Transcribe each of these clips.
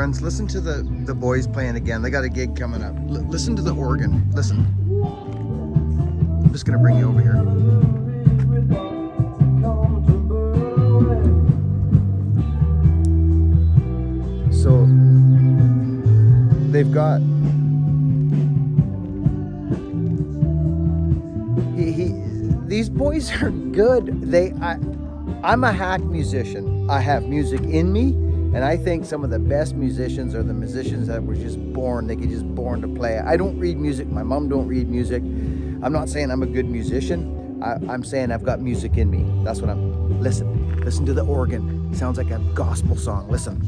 friends, listen to the boys playing again. They got a gig coming up. Listen to the organ. Listen. I'm just gonna bring you over here. So they've got these boys are good. I'm a hack musician. I have music in me, and I think some of the best musicians are the musicians that were just born. They get just born to play. I don't read music. My mom don't read music. I'm not saying I'm a good musician. I'm saying I've got music in me. That's what I'm. Listen to the organ. It sounds like a gospel song. Listen.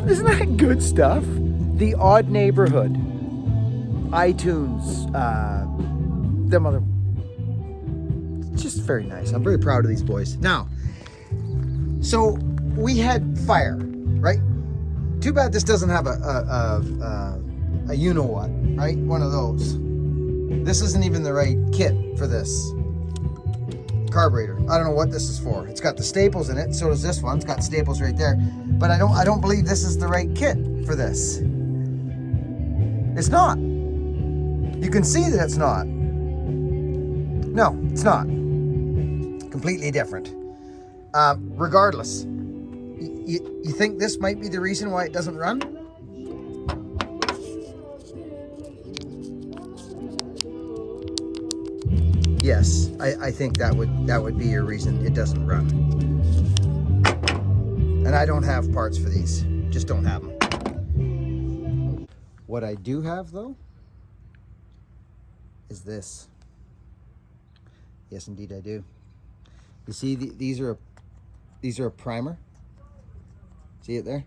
Isn't that good stuff? The Odd Neighborhood, iTunes, them other, just very nice. I'm very proud of these boys. Now, so we had fire, right? Too bad this doesn't have a you know what, right? One of those. This isn't even the right kit for this carburetor. I don't know what this is for. It's got the staples in it. So does this one. It's got staples right there. But I don't believe this is the right kit for this. It's not. You can see that it's not. No, it's not. Completely different. Regardless, you think this might be the reason why it doesn't run? Yes, I think that would be your reason it doesn't run. And I don't have parts for these. Just don't have them. What I do have though is this. Yes, indeed I do. You see, these are a primer. See it there?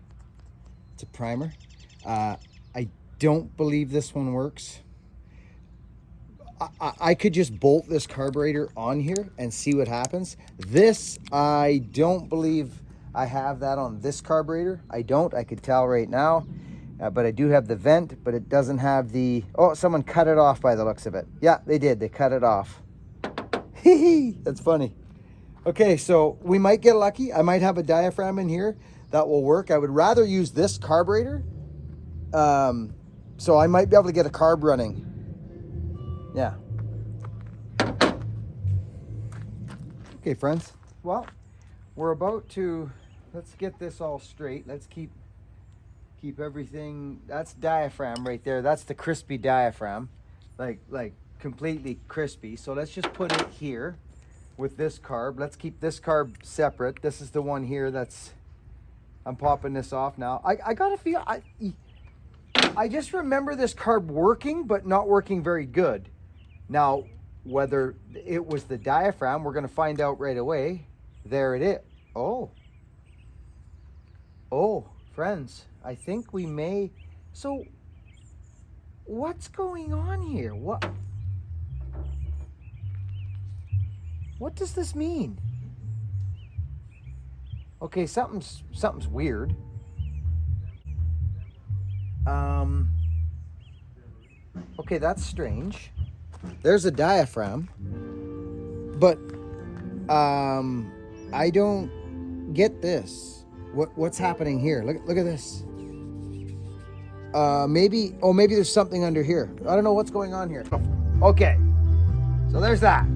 It's a primer. I don't believe this one works. I could just bolt this carburetor on here and see what happens. This, I don't believe I have that on this carburetor. I don't. I could tell right now. But I do have the vent, but it doesn't have the... Oh, someone cut it off by the looks of it. Yeah, they did. They cut it off. Hee hee. That's funny. Okay, so we might get lucky. I might have a diaphragm in here that will work. I would rather use this carburetor. So I might be able to get a carb running. Yeah. Okay, friends. Well, we're about to... Let's get this all straight. Let's keep everything. That's diaphragm right there. That's the crispy diaphragm, like completely crispy. So let's just put it here with this carb. Let's keep this carb separate. This is the one here that's, I'm popping this off now. I gotta feel, I just remember this carb working, but not working very good. Now, whether it was the diaphragm, we're gonna find out right away. There it is. Oh, friends, I think we may. So, what's going on here? What does this mean? Okay, something's weird. Okay, that's strange. There's a diaphragm, but I don't get this. What's happening here? Look at this. Maybe there's something under here. I don't know what's going on here. Okay, so there's that.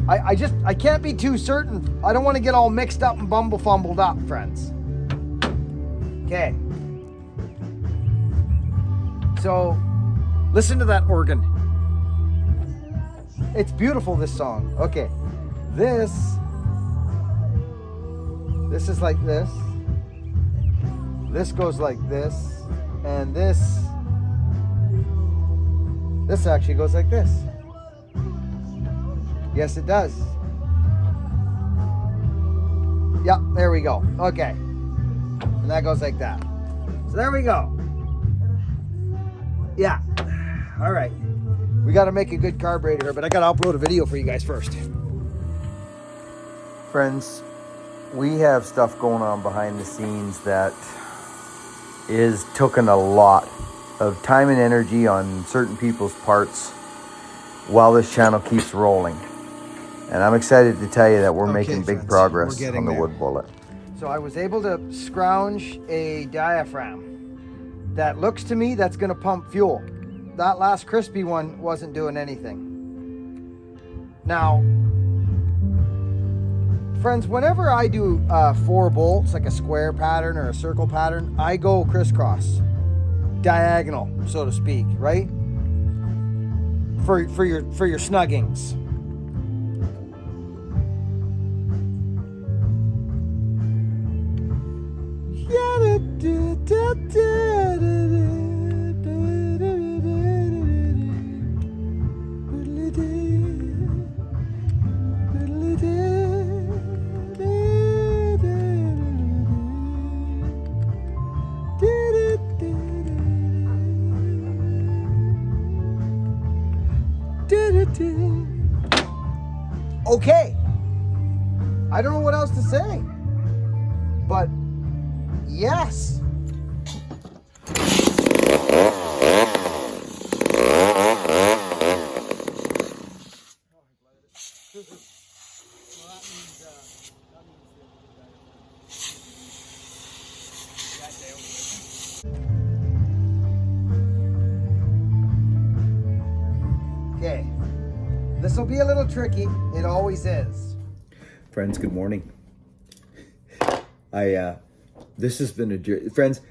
I can't be too certain. I don't want to get all mixed up and fumbled up, friends. Okay. So, listen to that organ. It's beautiful, this song. Okay, this is like this. This goes like this, and this actually goes like this. Yes, it does. Yep, there we go. Okay, and that goes like that. So there we go. Yeah. All right. We got to make a good carburetor here, but I got to upload a video for you guys first. Friends, we have stuff going on behind the scenes that is taking a lot of time and energy on certain people's parts while this channel keeps rolling. And I'm excited to tell you that we're making big progress on the wood bullet. So I was able to scrounge a diaphragm that looks to me that's going to pump fuel. That last crispy one wasn't doing anything. Now, friends, whenever I do 4 bolts, like a square pattern or a circle pattern, I go crisscross, diagonal, so to speak, right? For your snuggings. Okay, I don't know what else to say, but yes. Okay, this will be a little tricky. It always is. Friends, good morning. This has been friends,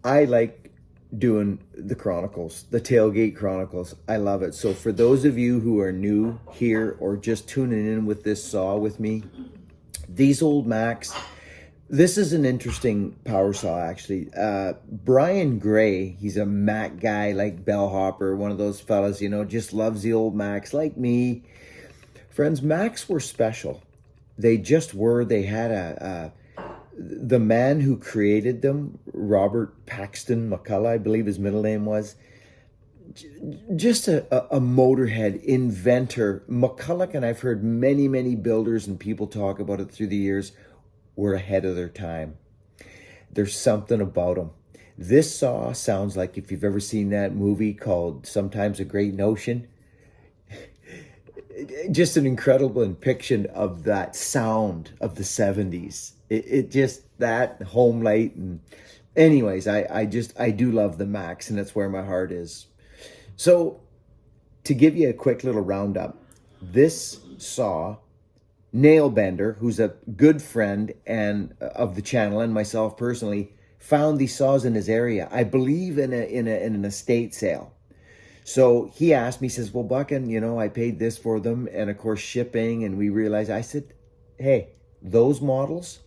I like doing the Chronicles, the Tailgate Chronicles. I love it. So for those of you who are new here or just tuning in with this saw with me, these old Macs, this is an interesting power saw actually. Brian Gray, he's a Mac guy like bellhopper, one of those fellas, you know, just loves the old Macs like me. Friends, Macs were special. They just were. They had the man who created them, Robert Paxton McCulloch, I believe his middle name was, just a motorhead inventor. McCulloch, and I've heard many builders and people talk about it through the years, were ahead of their time. There's something about them. This saw sounds like, if you've ever seen that movie called Sometimes a Great Notion, just an incredible depiction of that sound of the 70s. It just, that home light. And anyways, I do love the Macs, and that's where my heart is. So to give you a quick little roundup, this saw, Nail Bender, who's a good friend and of the channel and myself personally, found these saws in his area, I believe in an estate sale. So he asked me, he says, well, Buckin, you know, I paid this for them, and of course shipping, and we realized, I said, hey, those models,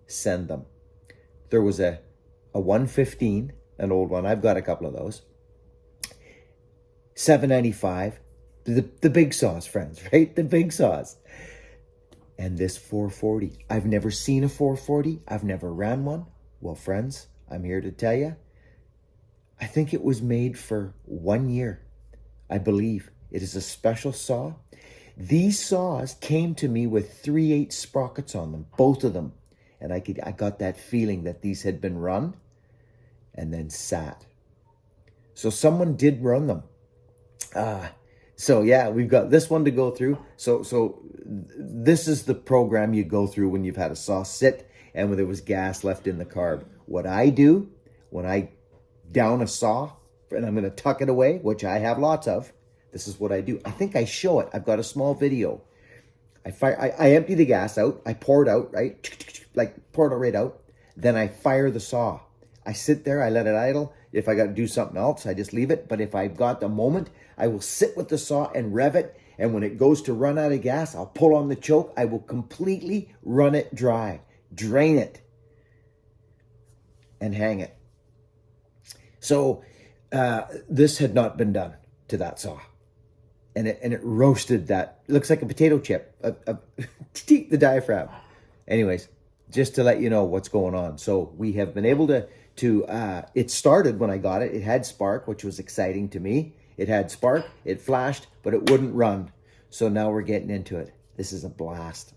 send them. There was a 115, an old one, I've got a couple of those, $7.95, the big saws, friends, right? The big saws. And this 440, I've never seen a 440, I've never ran one. Well, friends, I'm here to tell you, I think it was made for 1 year. I believe it is a special saw. These saws came to me with 3/8 sprockets on them, both of them. And I got that feeling that these had been run and then sat. So someone did run them. So yeah, we've got this one to go through. So this is the program you go through when you've had a saw sit and when there was gas left in the carb. What I do when I down a saw and I'm going to tuck it away, which I have lots of, this is what I do. I think I show it. I've got a small video. I empty the gas out. I pour it out, right? Like pour it right out. Then I fire the saw. I sit there. I let it idle. If I got to do something else, I just leave it. But if I've got the moment, I will sit with the saw and rev it. And when it goes to run out of gas, I'll pull on the choke. I will completely run it dry, drain it, and hang it. So this had not been done to that saw. And it roasted that. It looks like a potato chip, the diaphragm. Anyways, just to let you know what's going on. So we have been able to it started when I got it. It had spark, which was exciting to me. It had spark, it flashed, but it wouldn't run. So now we're getting into it. This is a blast.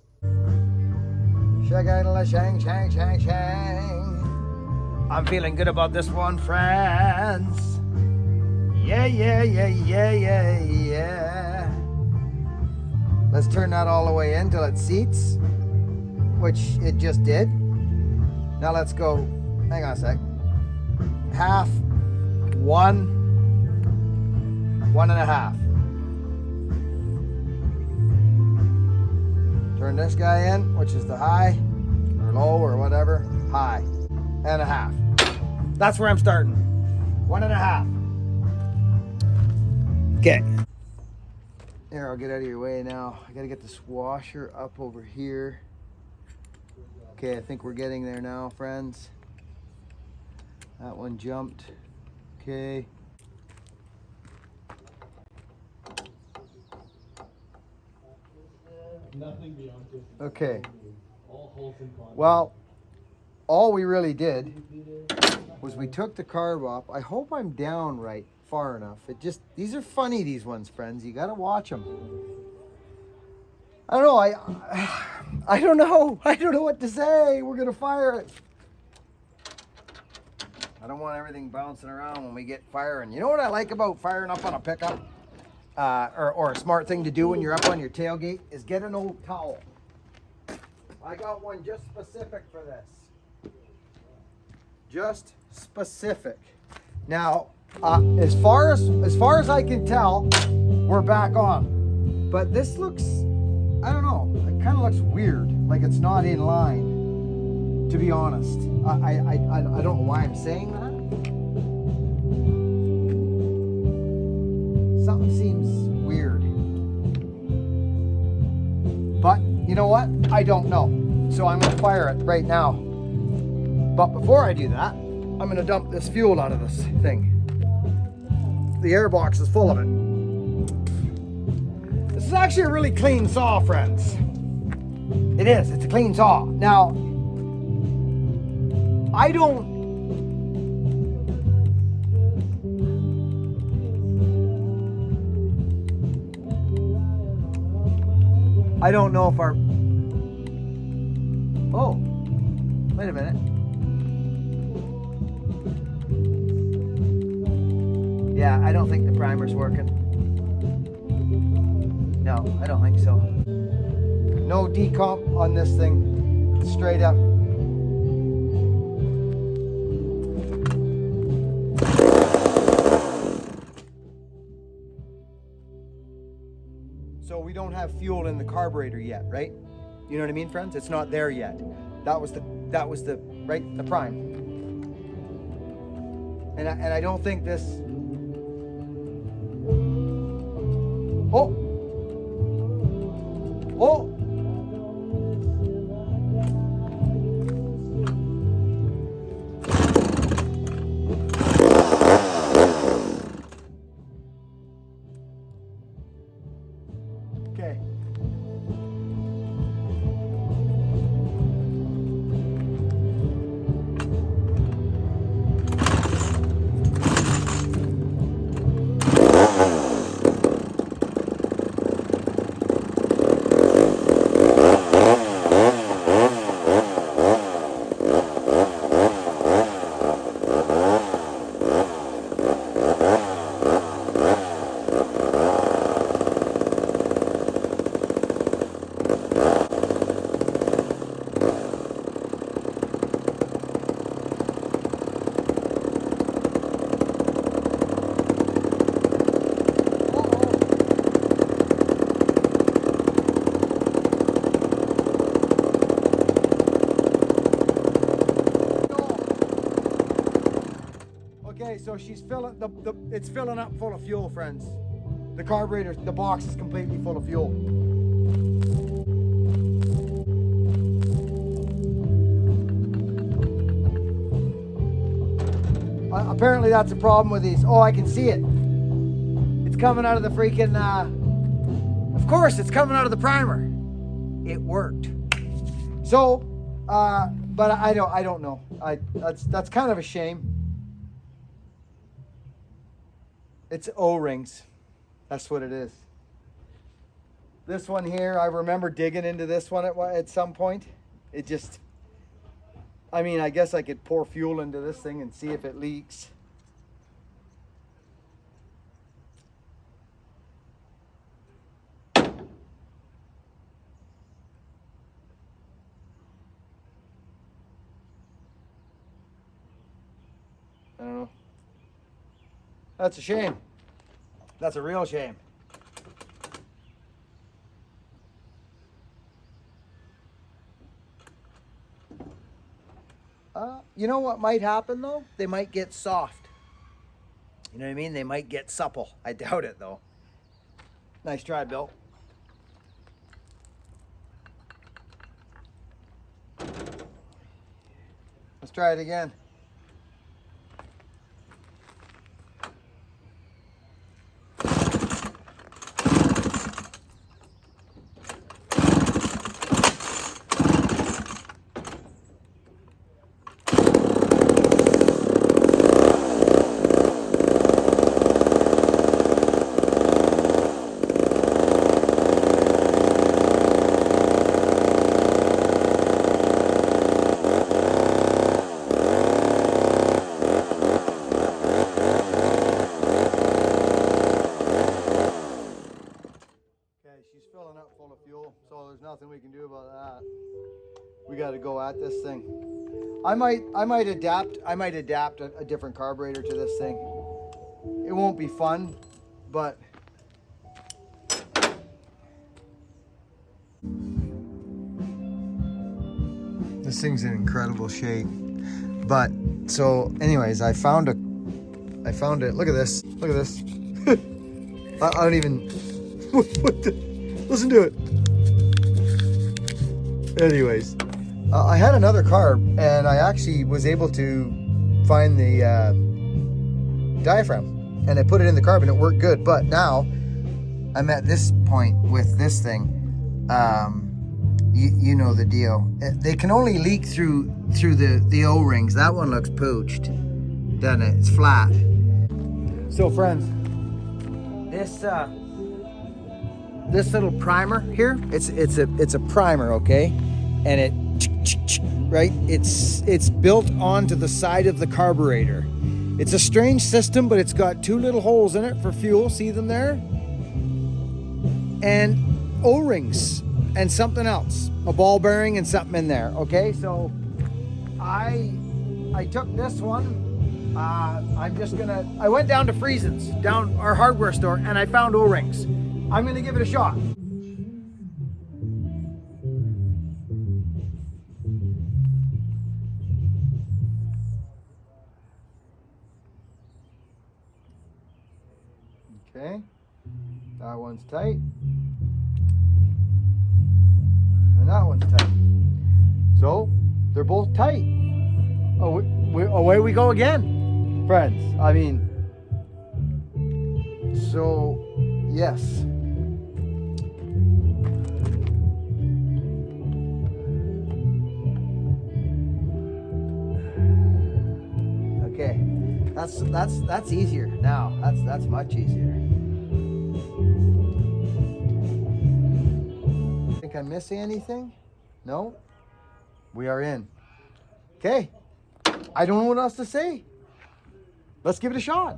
Shang, shang, shang, shang. I'm feeling good about this one, friends. Yeah, yeah, yeah, yeah, yeah, yeah. Let's turn that all the way in till it seats, which it just did. Now let's go, hang on a sec. Half, 1, 1.5. Turn this guy in, which is the high, or low, or whatever, high, and a half. That's where I'm starting, 1.5. Okay. There, I'll get out of your way now. I gotta get this washer up over here. Okay, I think we're getting there now, friends. That one jumped. Okay. Nothing beyond this. Okay. All holes in contact. Well, all we really did was we took the carb off. I hope I'm down right far enough. These are funny, these ones, friends. You gotta watch them. I don't know. I don't know. I don't know what to say. We're gonna fire it. I don't want everything bouncing around when we get firing. You know what I like about firing up on a pickup? Or a smart thing to do when you're up on your tailgate is get an old towel. I got one just specific for this. Just specific. Now, as far as I can tell, we're back on. But this looks, I don't know, it kind of looks weird, like it's not in line, to be honest. I don't know why I'm saying that. Something seems weird. But you know what? I don't know. So I'm gonna fire it right now. But before I do that, I'm gonna dump this fuel out of this thing. The air box is full of it. This is actually a really clean saw, friends. It is, it's a clean saw. Now, I don't know if our, oh, wait a minute. Yeah, I don't think the primer's working. No, I don't think so. No decomp on this thing, straight up. So we don't have fuel in the carburetor yet, right? You know what I mean, friends? It's not there yet. That was the right, the prime. And I don't think this. Oh. Oh. Okay. Okay, so she's filling it's filling up full of fuel, friends. The carburetor, the box is completely full of fuel. Apparently that's a problem with these. Oh, I can see it. It's coming out of the freaking, of course it's coming out of the primer. It worked. So, but I don't know. That's kind of a shame. It's O-rings. That's what it is. This one here, I remember digging into this one at some point. It just, I mean, I guess I could pour fuel into this thing and see if it leaks. I don't know. That's a shame. That's a real shame. You know what might happen though? They might get soft. You know what I mean? They might get supple. I doubt it though. Nice try, Bill. Let's try it again. She's filling up full of fuel, so there's nothing we can do about that. We got to go at this thing. I might adapt a different carburetor to this thing. It won't be fun, but this thing's in incredible shape. But so anyways, I found it. Look at this. Look at this. I don't even what the, listen to it. Anyways, I had another carb, and I actually was able to find the diaphragm, and I put it in the carb, and it worked good. But now I'm at this point with this thing. You know the deal. They can only leak through the O-rings. That one looks pooched, doesn't it? It's flat. So friends, this little primer here, it's a primer, okay? And it right, it's built onto the side of the carburetor. It's a strange system, but it's got two little holes in it for fuel. See them there? And O-rings and something else, a ball bearing and something in there. Okay, so I took this one. I went down to Friesen's, down our hardware store, and I found O-rings. I'm gonna give it a shot. Okay, that one's tight, and that one's tight. So they're both tight. Away we go again, friends. I mean, so yes. Okay, that's easier now. That's much easier. Think I'm missing anything? No? We are in. Okay. I don't know what else to say. Let's give it a shot.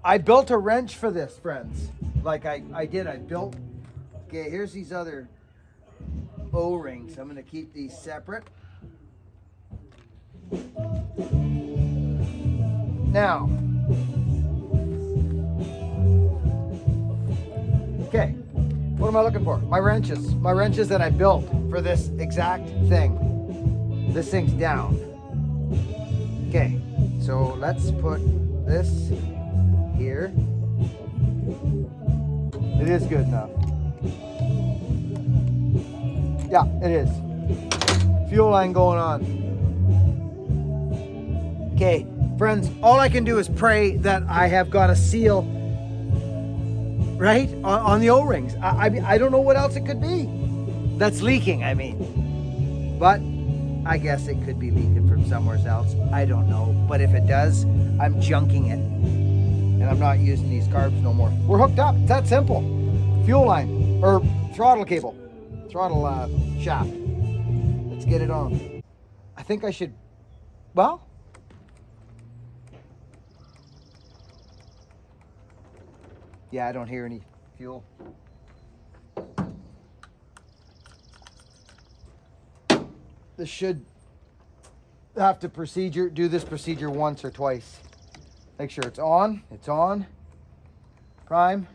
I built a wrench for this, friends. Like I did. I built. Okay, here's these other O-rings. I'm going to keep these separate. Now, okay, what am I looking for? My wrenches that I built for this exact thing. This thing's down. Okay, so let's put this here. It is good enough. Yeah, it is. Fuel line going on. Okay, friends, all I can do is pray that I have got a seal, right, on the O-rings. I don't know what else it could be that's leaking, I mean. But I guess it could be leaking from somewhere else. I don't know. But if it does, I'm junking it. And I'm not using these carbs no more. We're hooked up. It's that simple. Fuel line, or throttle cable, throttle shaft. get it on. I think I should, well, yeah, I don't hear any fuel. This should have to do this procedure once or twice. Make sure it's on, prime.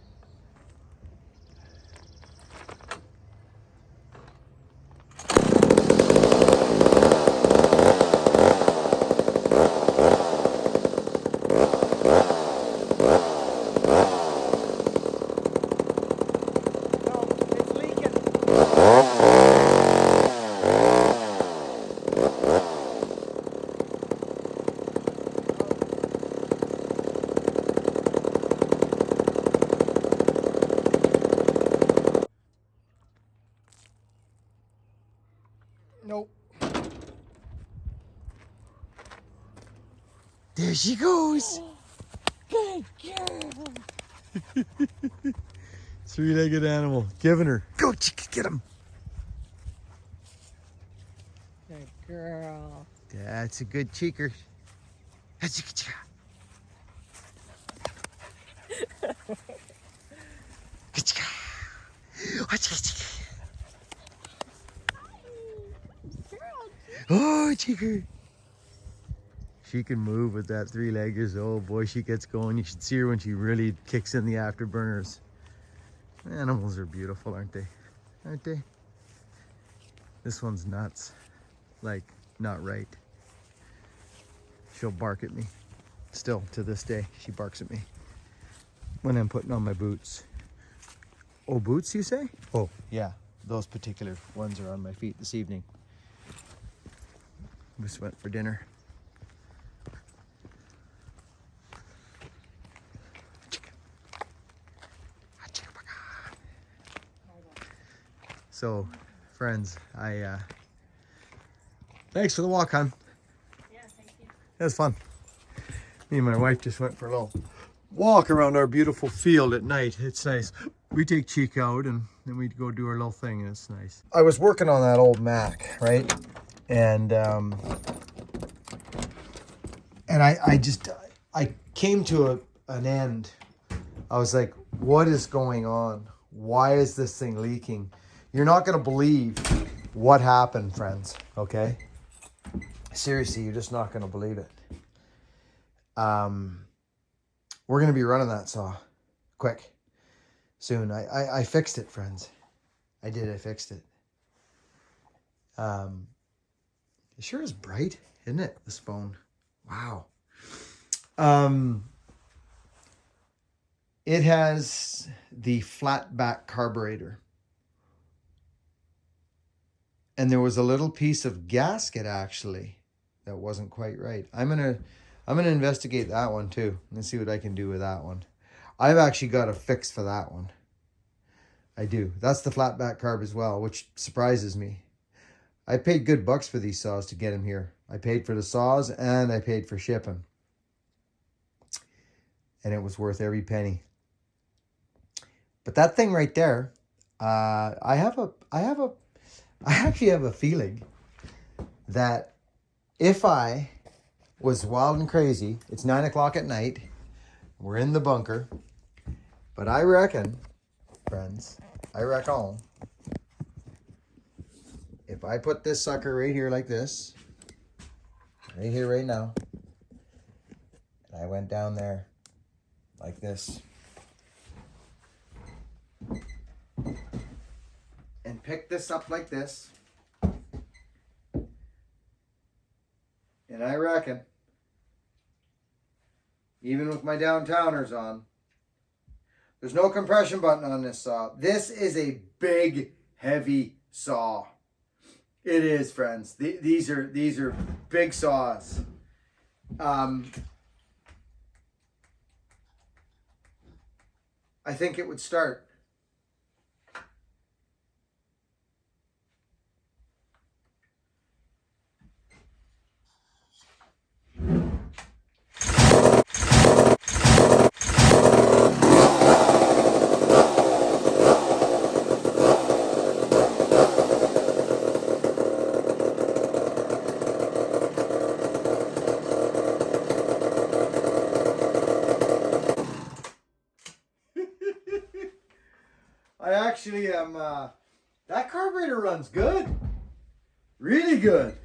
Nope. There she goes. Good girl. Three-legged animal. Giving her. Go, chicken, get him. Good girl. That's a good cheeker. That's a good cheeker. Good cheeker. Oh, cheeker. She can move with that 3-leggers. Oh boy, she gets going. You should see her when she really kicks in the afterburners. Animals are beautiful, aren't they? Aren't they? This one's nuts. Like, not right. She'll bark at me. Still, to this day, she barks at me when I'm putting on my boots. Oh, boots, you say? Oh, yeah. Those particular ones are on my feet this evening. We just went for dinner. So, friends, thanks for the walk, hon. Yeah, thank you. It was fun. Me and my wife just went for a little walk around our beautiful field at night. It's nice. We take Cheek out and then we go do our little thing, and it's nice. I was working on that old Mac, right? And I came to an end. I was like, what is going on? Why is this thing leaking? You're not going to believe what happened, friends, okay? Seriously, you're just not going to believe it. We're going to be running that saw quick soon. I fixed it, friends. I fixed it. It sure is bright, isn't it, this phone? Wow. It has the flat back carburetor. And there was a little piece of gasket actually that wasn't quite right. I'm gonna investigate that one too and see what I can do with that one. I've actually got a fix for that one. I do. That's the flat back carb as well, which surprises me. I paid good bucks for these saws to get them here. I paid for the saws and I paid for shipping. And it was worth every penny. But that thing right there, I actually have a feeling that if I was wild and crazy, it's 9 o'clock at night, we're in the bunker, but I reckon, friends, if I put this sucker right here like this, right here, right now, and I went down there like this, and picked this up like this, and I reckon, even with my downtowners on, there's no compression button on this saw. This is a big, heavy saw. It is, friends. These are big saws. I think it would start. actually am, that carburetor runs good. Really good.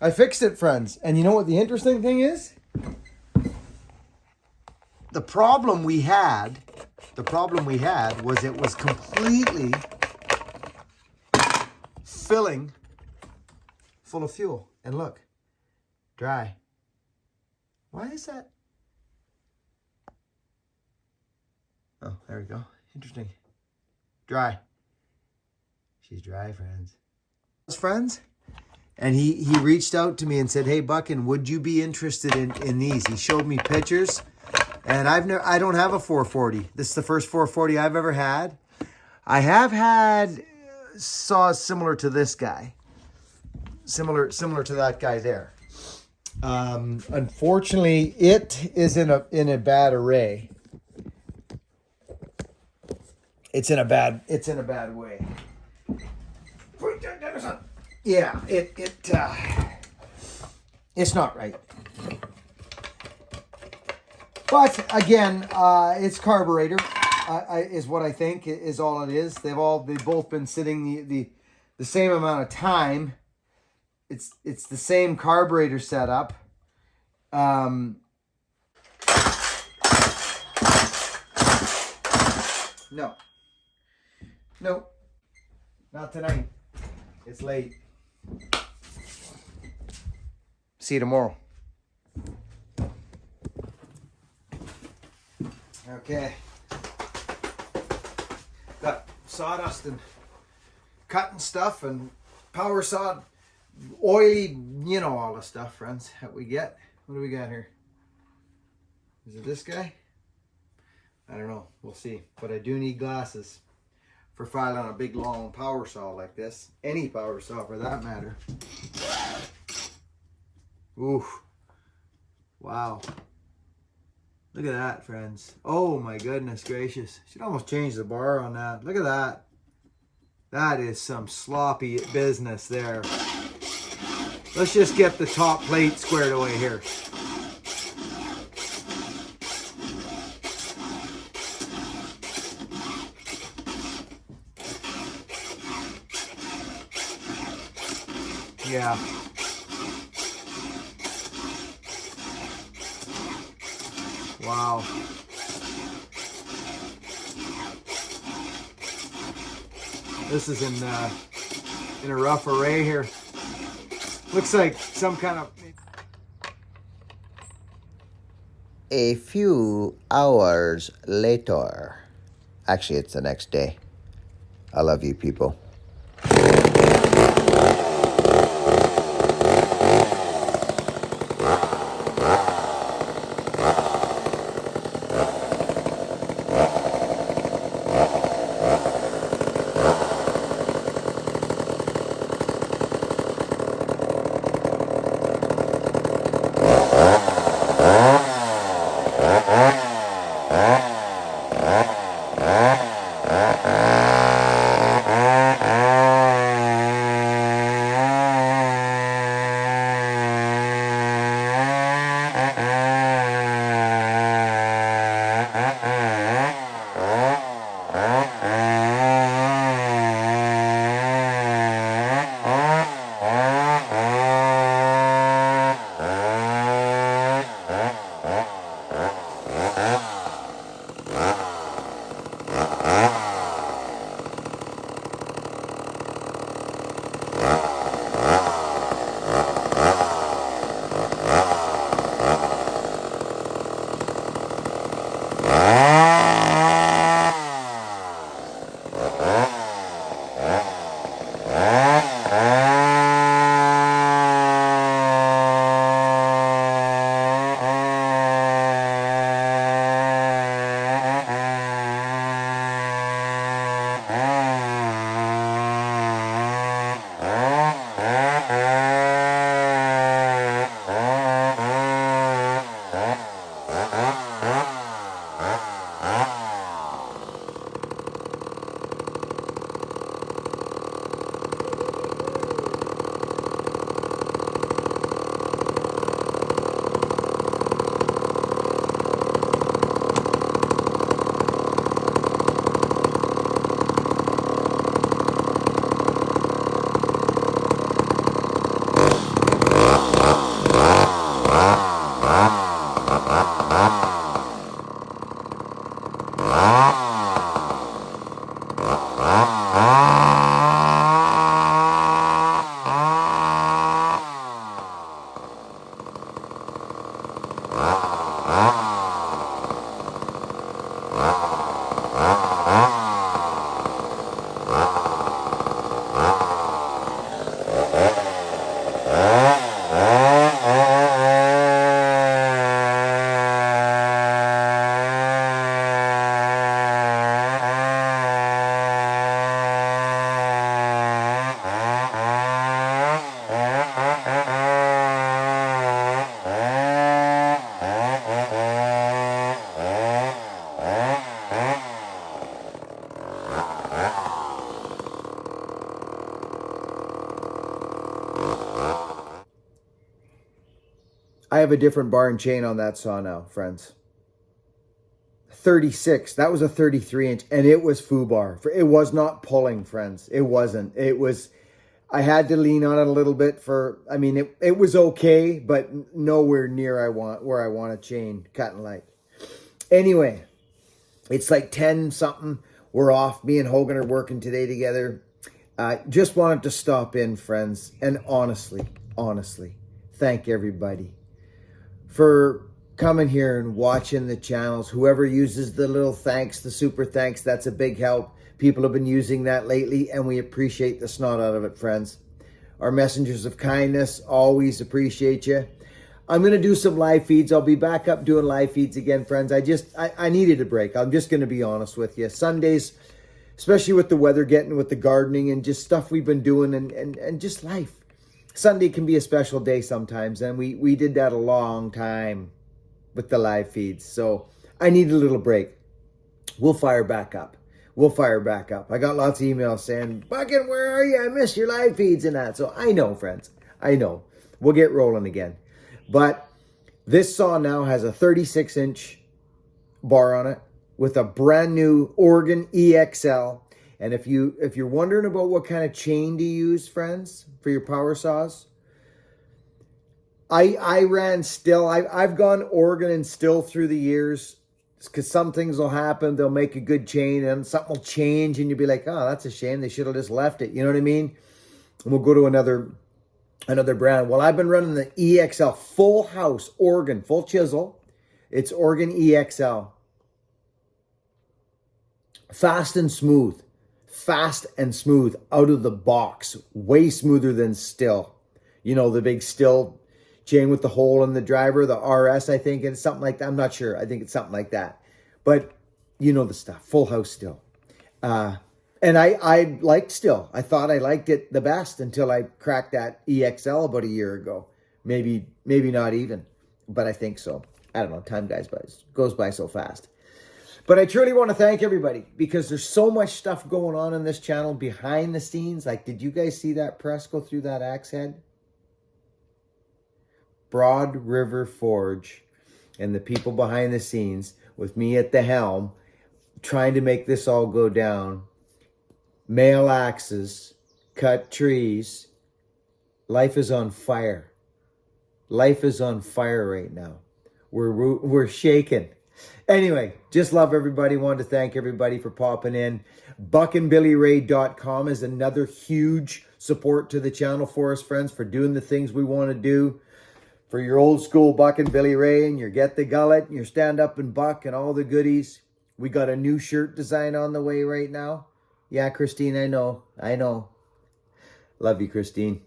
I fixed it, friends. And you know what the interesting thing is? The problem we had was it was completely filling full of fuel. And look, dry. Why is that? Oh, there we go. Interesting. Dry. She's dry, friends. Friends. And he reached out to me and said, "Hey, Buckin, would you be interested in these?" He showed me pictures, and I don't have a 440. This is the first 440 I've ever had. I have had saws similar to this guy, similar to that guy there. Unfortunately, it is in a bad array. It's in a bad way. Yeah, it's not right. But again, it's carburetor is what I think is all it is. They've both been sitting the same amount of time. It's the same carburetor setup. No, not tonight. It's late. See you tomorrow. Okay. Got sawdust and cutting stuff and power saw, oily, you know, all the stuff, friends, that we get. What do we got here? Is it this guy? I don't know. We'll see. But I do need glasses for filing a big long power saw like this. Any power saw for that matter. Oof. Wow. Look at that, friends. Oh my goodness gracious. Should almost change the bar on that. Look at that. That is some sloppy business there. Let's just get the top plate squared away here. Yeah. Wow. This is in a rough array here. Looks like some kind of... A few hours later. Actually, it's the next day. I love you people. I have a different bar and chain on that saw now, friends. 36. That was a 33-inch, and it was foobar. It was not pulling, friends. It wasn't. It was. I had to lean on it a little bit I mean, it was okay, but nowhere near where I want a chain cutting like. Anyway, it's like 10 something. We're off. Me and Hogan are working today together. Just wanted to stop in, friends, and honestly, thank everybody for coming here and watching the channels. Whoever uses the little thanks, the super thanks, that's a big help. People have been using that lately, and we appreciate the snot out of it, friends. Our messengers of kindness, always appreciate you. I'm going to do some live feeds. I'll be back up doing live feeds again, friends. I needed a break. I'm just going to be honest with you. Sundays, especially with the weather getting, with the gardening and just stuff we've been doing and just life. Sunday can be a special day sometimes, and we did that a long time with the live feeds. So I need a little break. We'll fire back up. I got lots of emails saying, Bucket, where are you? I miss your live feeds and that. So I know, friends. I know. We'll get rolling again. But this saw now has a 36-inch bar on it with a brand new Oregon EXL. And if you're wondering about what kind of chain to use, friends, for your power saws, I ran still. I've gone Oregon and still through the years, because some things will happen. They'll make a good chain and something will change and you'll be like, oh, that's a shame. They should have just left it. You know what I mean? And we'll go to another brand. Well, I've been running the EXL full house, Oregon, full chisel. It's Oregon EXL. Fast and smooth out of the box. Way smoother than Still. You know, the big Still chain with the hole in the driver, the RS, I think, and something like that. I'm not sure. I think it's something like that. But you know the stuff. Full house Still. And I liked Still. I thought I liked it the best until I cracked that EXL about a year ago. Maybe not even. But I think so. I don't know. Time goes by so fast. But I truly want to thank everybody, because there's so much stuff going on in this channel behind the scenes. Like, did you guys see that press go through that axe head? Broad River Forge and the people behind the scenes with me at the helm trying to make this all go down. Mail axes, cut trees. Life is on fire. Life is on fire right now. We're shaking. Anyway, just love everybody. Wanted to thank everybody for popping in. buckandbillyray.com is another huge support to the channel for us, friends, for doing the things we want to do. For your old school Buck and Billy Ray and your Get the Gullet and your Stand Up and Buck and all the goodies. We got a new shirt design on the way right now. Yeah, Christine, I know. Love you, Christine.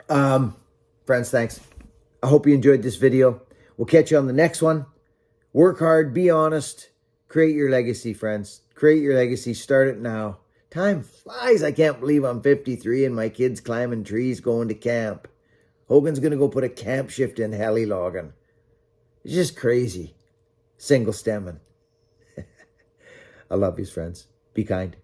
Friends, thanks. I hope you enjoyed this video. We'll catch you on the next one. Work hard, be honest, create your legacy, friends. Create your legacy, start it now. Time flies. I can't believe I'm 53 and my kid's climbing trees going to camp. Hogan's going to go put a camp shift in heli logging. It's just crazy. Single stemming. I love you, friends. Be kind.